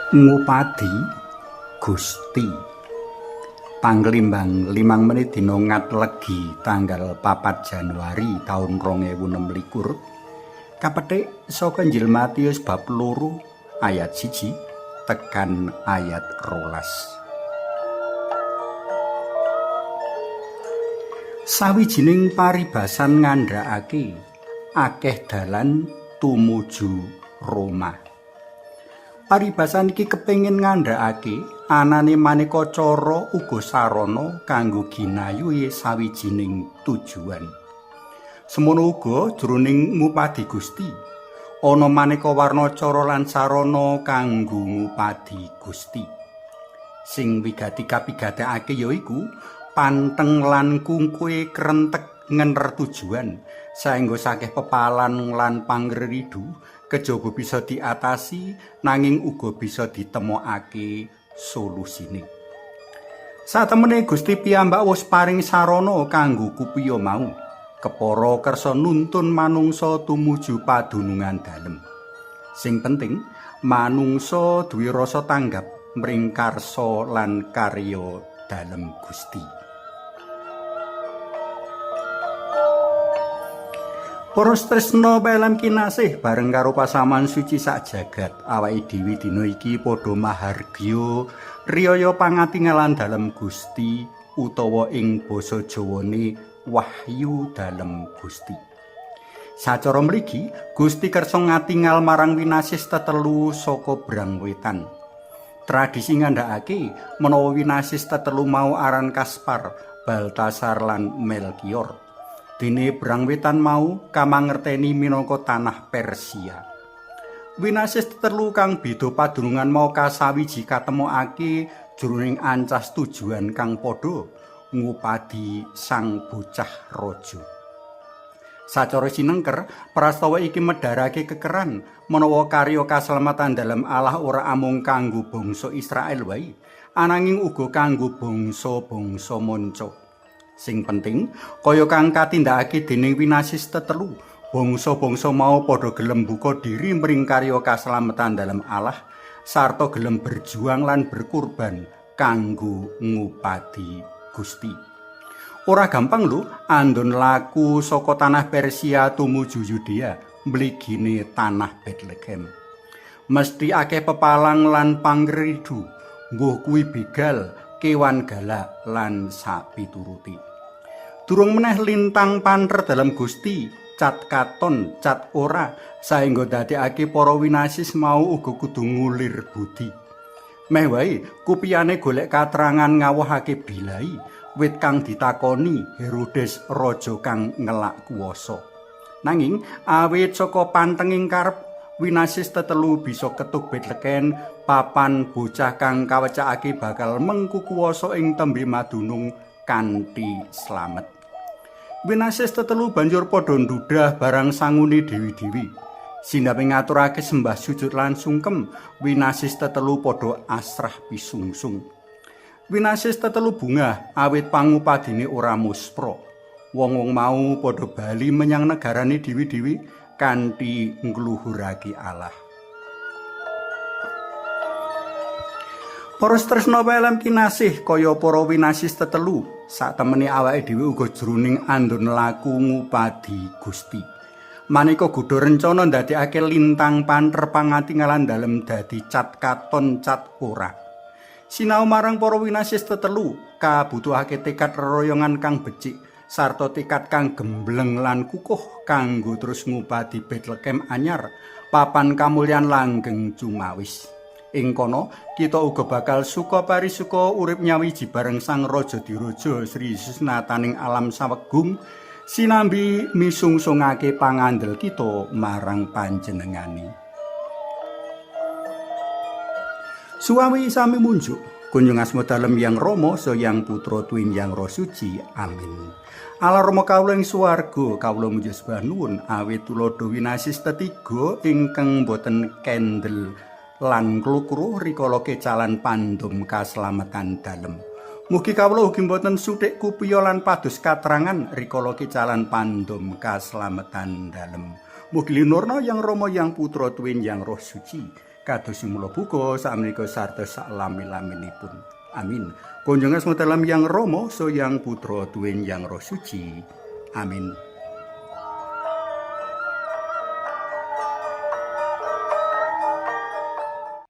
Ngupadi Gusti Panglimbang 5 menit dina Ngatlegi tanggal 4 Januari taun 2026 kapethik saka Injil Matius bab 2 ayat 1 tekan ayat 12. Sawijining paribasan ngandhakake akeh dalan tumuju Roma. Paribasan iki kepengin ngandhakake anane maneka cara uga sarana kanggo ginayuhe sawijining tujuan. Semono uga jroning ngupadi Gusti, ana maneka warna cara lan sarana kanggo ngupadi Gusti. Sing wigati kapigatekake yaiku panteng lan kungkuhe krentek ngener tujuan, saengga sakeh pepalan lan pangreridu kejaba bisa diatasi nanging uga bisa ditemokake solusine. Satemene Gusti piyambak wis paring sarana kanggo kupiya mau, kepara kersa nuntun manungsa tumuju padunungan dalem. Sing penting, manungsa duwe rasa tanggap mring karsa lan karya dalem Gusti. Para tresna pelem kinasih bareng karo pasaman suci sak jagat, awake dhewe dina iki padha mahargya riyaya pangatingalan dalem Gusti utawa ing basa Jawane wahyu dalem Gusti. Sacara mriki Gusti kersa ngatingal marang winasis tetelu saka brang wetan. Tradisi ngandhakake menawa winasis tetelu mau aran Kaspar, Baltasar lan Melkior. Dene brang wetan mau kamangerteni minangka tanah Persia. Winasis tetelu kang beda padunungan mau kasawiji katemokake jroning ancas tujuan kang padha ngupadi sang bocah raja. Sacara sinengker, prastawa iki medharake kekeran menawa karya kaslametan dalam Allah ora amung kanggo bangsa Israel wae, ananging uga kanggo bangsa-bangsa manca. Sing penting, kaya kang katindakake dening winasis tetelu, bangsa-bangsa mau padha gelem buka diri mring karya kaslametan dalam Allah, sarta gelem berjuang lan berkurban kanggo ngupadi Gusti. Ora gampang lho andon laku saka tanah Persia tumuju Yudea, mligine tanah Bethlehem. Mesti akeh pepalang lan pangreridu, mbuh kuwi begal, kewan galak lan sapituruti. Durung meneh lintang panter dalam Gusti, cat katon, cat ora, saengga dadekake para winasis mau uga kudu ngulir budi. Meh wae kupiyane golek katrangan ngawuhake bilai, wit kang ditakoni Herodes raja kang ngelak kuwasa. Nanging awit saka pantenging karep winasis tetelu bisa ketuk Bethlehem, papan bocah kang kawecakake bakal mengku kuwasa ing tembe madunung kanthi slamet. Winasis tetelu banjur padha ndudah barang sangune dewi-dewi. Sinape ngaturake sembah sujud lan sungkem, winasis tetelu padha asrah pisungsung. Winasis tetelu bungah awit pangupadine ora muspra. Wong-wong mau padha bali menyang negarane dewi-dewi kanthi ngluhurake Allah. Para tresna pelem kinasih kaya para winasis tetelu, satemene awake dhewe uga jroning andon laku ngupadi Gusti. Maneka gudha rencana ndadekake lintang panter pangatingalan dalem dadi cat katon cat ora. Sinau marang para winasis tetelu kabutuhake tekad reroyongan kang becik sarta tekad kang gembleng lan kukuh kanggo terus ngupadi Bethlehem anyar, papan kamulyan langgeng cumawis. Ing kono kita uga bakal suka parisuka urip nyawiji bareng Sang Raja Diraja Sri Susnataning alam sawegung sinambi misungsungake pangandel kita marang panjenengane. Suami sami munjuk kunjung asma dalem Yang Rama so Yang Putra Tuwin Yang Roh Suci. Amin. Allah Rama kawula ing swarga, kawula muji sembah nuwun awit tuladha winasis tetiga ingkang boten kendel lan klukru rikala kecalan pandum kaslametan dalem. Mugi kawula ugi boten suthik kupiya lan pados katrangan rikala kecalan pandum kaslametan dalem. Mugi linurna Yang Rama Yang Putra Tuwin Yang Roh Suci kados mula buka sakmenika sarta saklami-laminipun. Amin. Kunjungan dalam yang Romo so yang Putra duwen yang Roh Suci. Amin.